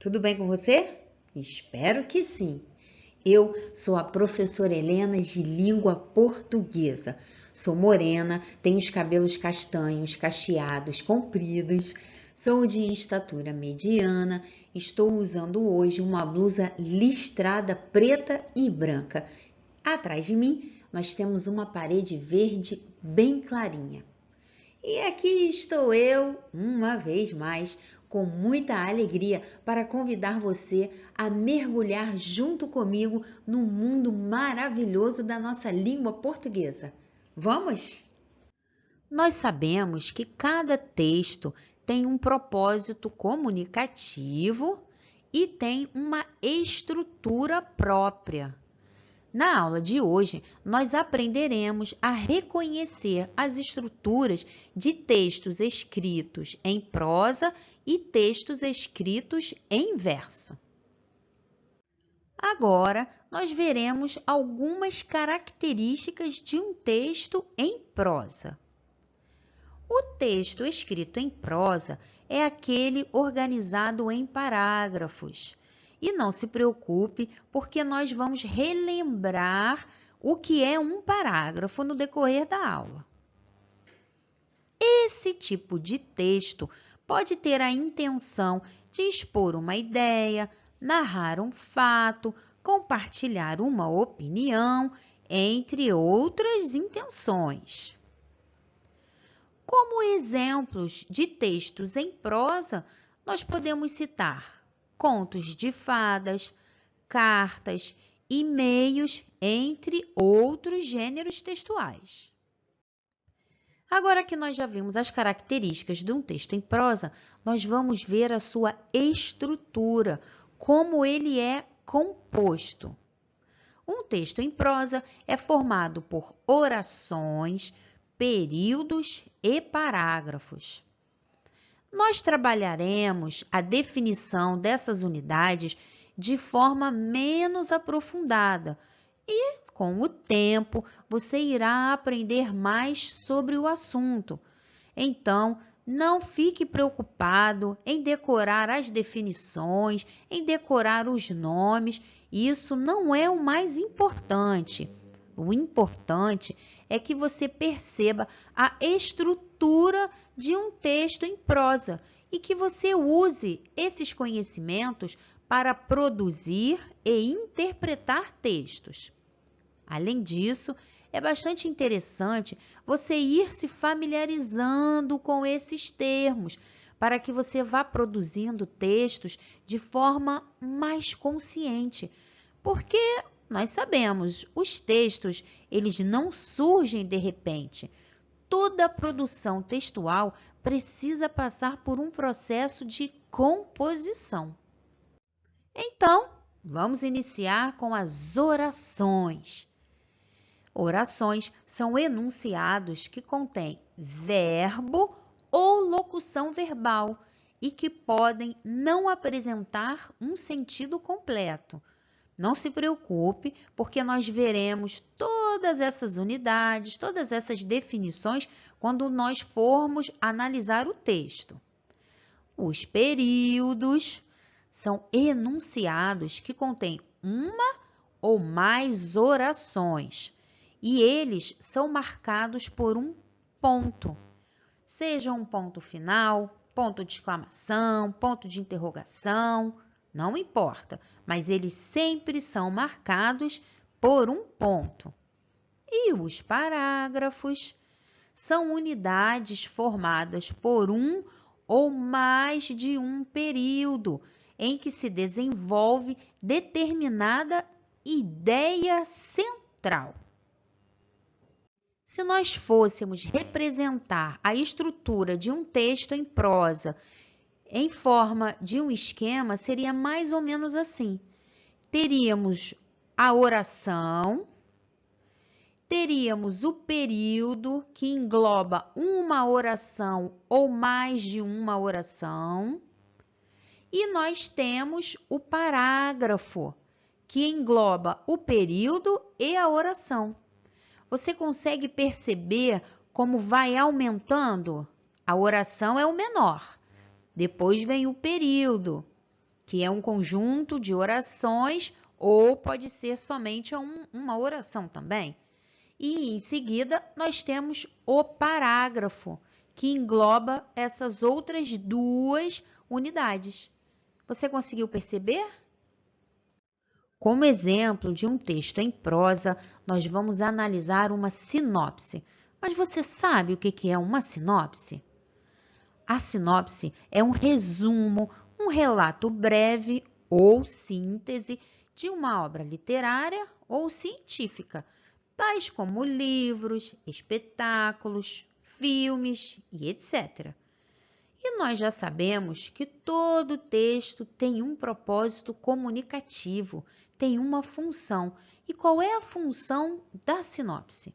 Tudo bem com você? Espero que sim. Eu sou a professora Helena de Língua Portuguesa. Sou morena, tenho os cabelos castanhos, cacheados, compridos. Sou de estatura mediana. Estou usando hoje uma blusa listrada preta e branca. Atrás de mim, nós temos uma parede verde bem clarinha. E aqui estou eu, uma vez mais, com muita alegria para convidar você a mergulhar junto comigo no mundo maravilhoso da nossa língua portuguesa. Vamos? Nós sabemos que cada texto tem um propósito comunicativo e tem uma estrutura própria. Na aula de hoje, nós aprenderemos a reconhecer as estruturas de textos escritos em prosa e textos escritos em verso. Agora, nós veremos algumas características de um texto em prosa. O texto escrito em prosa é aquele organizado em parágrafos. E não se preocupe, porque nós vamos relembrar o que é um parágrafo no decorrer da aula. Esse tipo de texto pode ter a intenção de expor uma ideia, narrar um fato, compartilhar uma opinião, entre outras intenções. Como exemplos de textos em prosa, nós podemos citar contos de fadas, cartas, e-mails, entre outros gêneros textuais. Agora que nós já vimos as características de um texto em prosa, nós vamos ver a sua estrutura, como ele é composto. Um texto em prosa é formado por orações, períodos e parágrafos. Nós trabalharemos a definição dessas unidades de forma menos aprofundada e, com o tempo, você irá aprender mais sobre o assunto. Então, não fique preocupado em decorar as definições, em decorar os nomes. Isso não é o mais importante. O importante é que você perceba a estrutura de um texto em prosa e que você use esses conhecimentos para produzir e interpretar textos. Além disso, é bastante interessante você ir se familiarizando com esses termos, para que você vá produzindo textos de forma mais consciente, porque nós sabemos, os textos, eles não surgem de repente. Toda produção textual precisa passar por um processo de composição. Então, vamos iniciar com as orações. Orações são enunciados que contêm verbo ou locução verbal e que podem não apresentar um sentido completo. Não se preocupe, porque nós veremos todas essas unidades, todas essas definições, quando nós formos analisar o texto. Os períodos são enunciados que contêm uma ou mais orações, e eles são marcados por um ponto, seja um ponto final, ponto de exclamação, ponto de interrogação, não importa, mas eles sempre são marcados por um ponto. E os parágrafos são unidades formadas por um ou mais de um período em que se desenvolve determinada ideia central. Se nós fôssemos representar a estrutura de um texto em prosa em forma de um esquema, seria mais ou menos assim. Teríamos a oração, teríamos o período, que engloba uma oração ou mais de uma oração, e nós temos o parágrafo, que engloba o período e a oração. Você consegue perceber como vai aumentando? A oração é o menor. Depois vem o período. que é um conjunto de orações ou pode ser somente uma oração também. E, em seguida, nós temos o parágrafo, que engloba essas outras duas unidades. Você conseguiu perceber? Como exemplo de um texto em prosa, nós vamos analisar uma sinopse. Mas você sabe o que é uma sinopse? A sinopse é um resumo, um relato breve ou síntese de uma obra literária ou científica, tais como livros, espetáculos, filmes e etc. E nós já sabemos que todo texto tem um propósito comunicativo, tem uma função. E qual é a função da sinopse?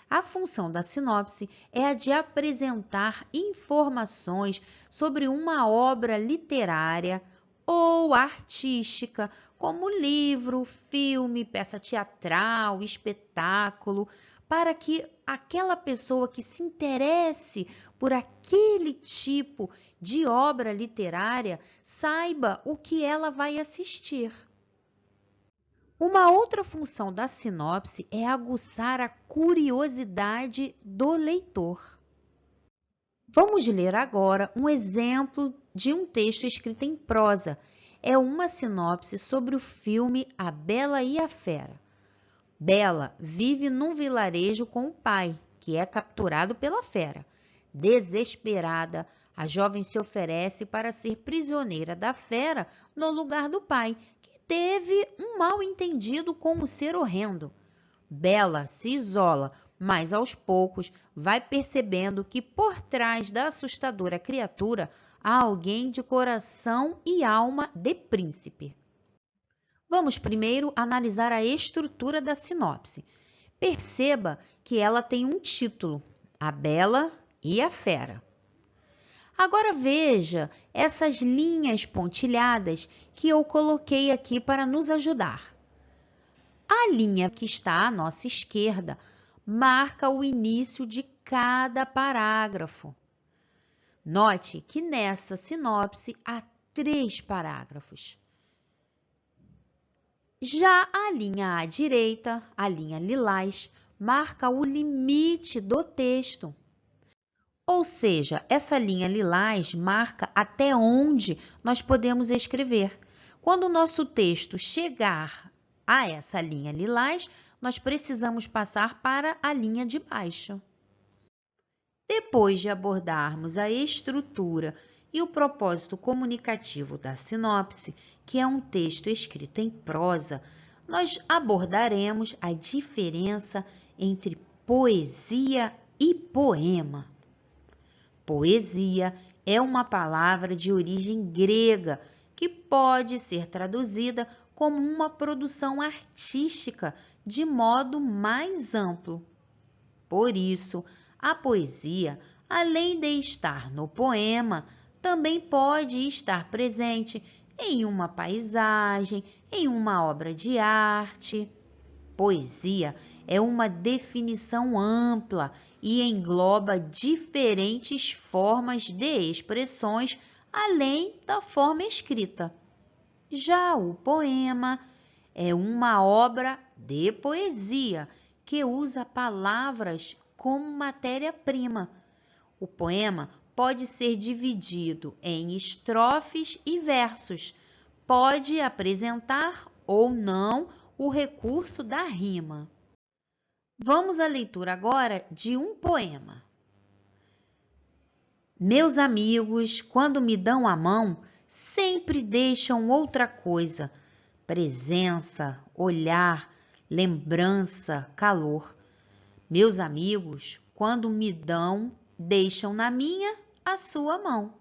A função da sinopse é a de apresentar informações sobre uma obra literária ou artística, como livro, filme, peça teatral, espetáculo, para que aquela pessoa que se interesse por aquele tipo de obra literária saiba o que ela vai assistir. Uma outra função da sinopse é aguçar a curiosidade do leitor. Vamos ler agora um exemplo de um texto escrito em prosa. É uma sinopse sobre o filme A Bela e a Fera. Bela vive num vilarejo com o pai, que é capturado pela fera. Desesperada, a jovem se oferece para ser prisioneira da fera no lugar do pai, que teve um mal-entendido com o ser horrendo. Bela se isola, mas aos poucos vai percebendo que por trás da assustadora criatura há alguém de coração e alma de príncipe. Vamos primeiro analisar a estrutura da sinopse. Perceba que ela tem um título, A Bela e a Fera. Agora veja essas linhas pontilhadas que eu coloquei aqui para nos ajudar. A linha que está à nossa esquerda marca o início de cada parágrafo. Note que nessa sinopse há 3 parágrafos. Já a linha à direita, a linha lilás, marca o limite do texto. Ou seja, essa linha lilás marca até onde nós podemos escrever. Quando o nosso texto chegar a essa linha lilás, nós precisamos passar para a linha de baixo. Depois de abordarmos a estrutura e o propósito comunicativo da sinopse, que é um texto escrito em prosa, nós abordaremos a diferença entre poesia e poema. Poesia é uma palavra de origem grega que pode ser traduzida como uma produção artística de modo mais amplo. Por isso, a poesia, além de estar no poema, também pode estar presente em uma paisagem, em uma obra de arte. Poesia é uma definição ampla e engloba diferentes formas de expressões além da forma escrita. Já o poema é uma obra de poesia que usa palavras como matéria-prima. O poema pode ser dividido em estrofes e versos. Pode apresentar ou não o recurso da rima. Vamos à leitura agora de um poema. Meus amigos, quando me dão a mão, sempre deixam outra coisa: presença, olhar, lembrança, calor. Meus amigos, quando me dão, deixam na minha a sua mão.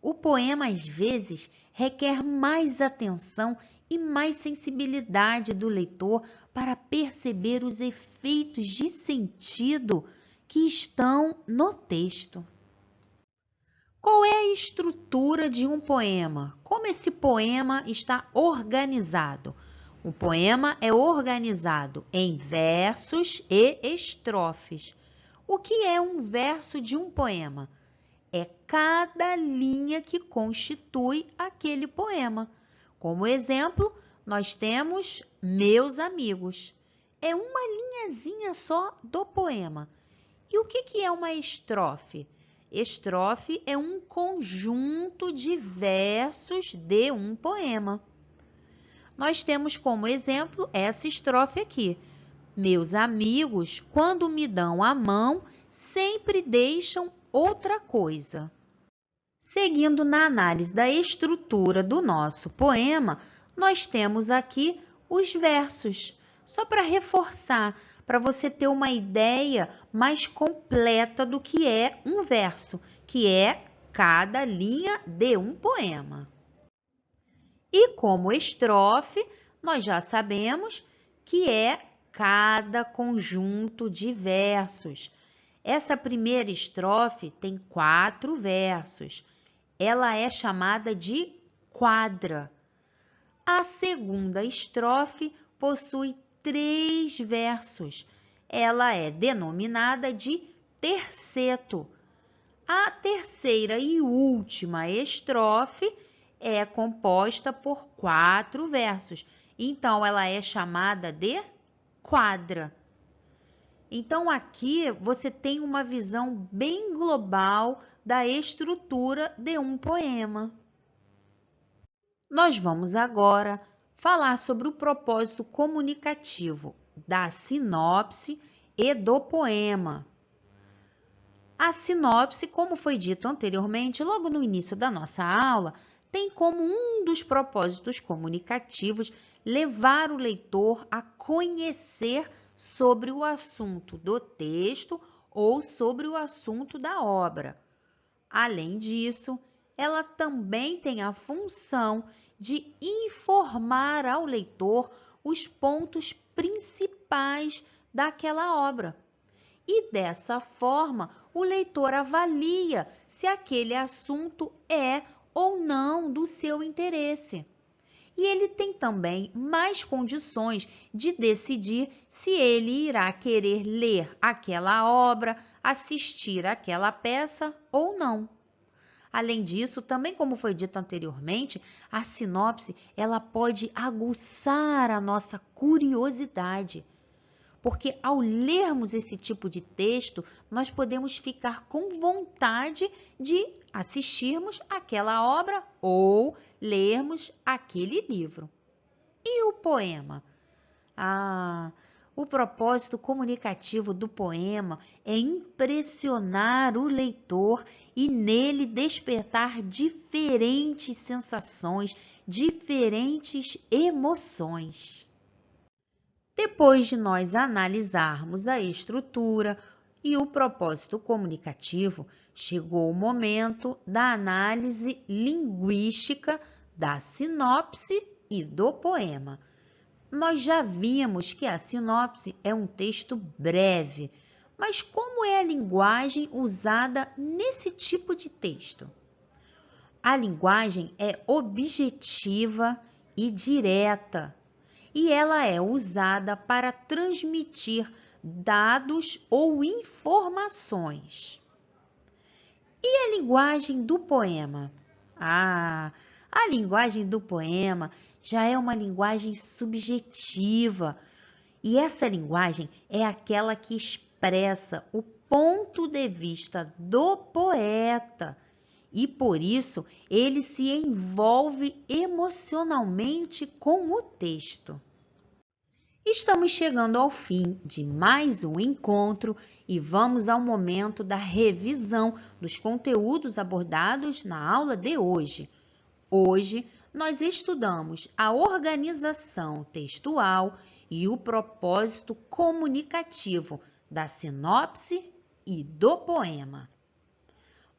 O poema, às vezes, requer mais atenção e mais sensibilidade do leitor para perceber os efeitos de sentido que estão no texto. Qual é a estrutura de um poema? Como esse poema está organizado? Um poema é organizado em versos e estrofes. O que é um verso de um poema? é cada linha que constitui aquele poema. Como exemplo, nós temos meus amigos. É uma linhazinha só do poema. E o que é uma estrofe? Estrofe é um conjunto de versos de um poema. Nós temos como exemplo essa estrofe aqui. Meus amigos, quando me dão a mão, sempre deixam outra coisa. Seguindo na análise da estrutura do nosso poema, nós temos aqui os versos. Só para reforçar, para você ter uma ideia mais completa do que é um verso, que é cada linha de um poema. E como estrofe, nós já sabemos que é cada conjunto de versos. Essa primeira estrofe tem 4 versos. Ela é chamada de quadra. A segunda estrofe possui 3 versos. Ela é denominada de terceto. A terceira e última estrofe é composta por 4 versos. Então, ela é chamada de quadra. Então, aqui você tem uma visão bem global da estrutura de um poema. Nós vamos agora falar sobre o propósito comunicativo da sinopse e do poema. A sinopse, como foi dito anteriormente, logo no início da nossa aula, tem como um dos propósitos comunicativos levar o leitor a conhecer sobre o assunto do texto ou sobre o assunto da obra. Além disso, ela também tem a função de informar ao leitor os pontos principais daquela obra. E dessa forma, o leitor avalia se aquele assunto é ou não do seu interesse. E ele tem também mais condições de decidir se ele irá querer ler aquela obra, assistir aquela peça ou não. Além disso, também como foi dito anteriormente, a sinopse ela pode aguçar a nossa curiosidade. Porque ao lermos esse tipo de texto, nós podemos ficar com vontade de assistirmos aquela obra ou lermos aquele livro. E o poema? O propósito comunicativo do poema é impressionar o leitor e nele despertar diferentes sensações, diferentes emoções. Depois de nós analisarmos a estrutura e o propósito comunicativo, chegou o momento da análise linguística da sinopse e do poema. Nós já vimos que a sinopse é um texto breve, mas como é a linguagem usada nesse tipo de texto? A linguagem é objetiva e direta. E ela é usada para transmitir dados ou informações. E a linguagem do poema? A linguagem do poema já é uma linguagem subjetiva. E essa linguagem é aquela que expressa o ponto de vista do poeta. E por isso ele se envolve emocionalmente com o texto. Estamos chegando ao fim de mais um encontro e vamos ao momento da revisão dos conteúdos abordados na aula de hoje. Hoje, nós estudamos a organização textual e o propósito comunicativo da sinopse e do poema.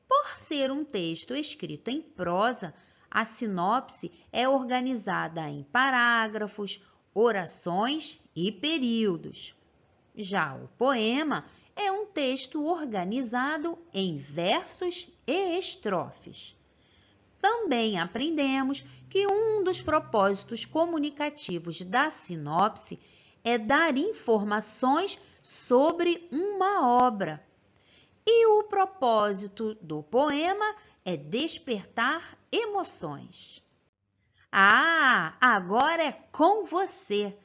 Por ser um texto escrito em prosa, a sinopse é organizada em parágrafos, orações e períodos. Já o poema é um texto organizado em versos e estrofes. Também aprendemos que um dos propósitos comunicativos da sinopse é dar informações sobre uma obra. E o propósito do poema é despertar emoções. Ah, agora é com você!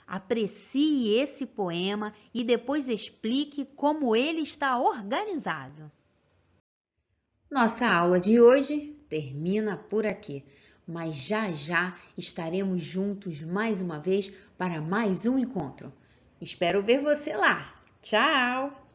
Aprecie esse poema e depois explique como ele está organizado. Nossa aula de hoje termina por aqui, mas já já estaremos juntos mais uma vez para mais um encontro. Espero ver você lá. Tchau!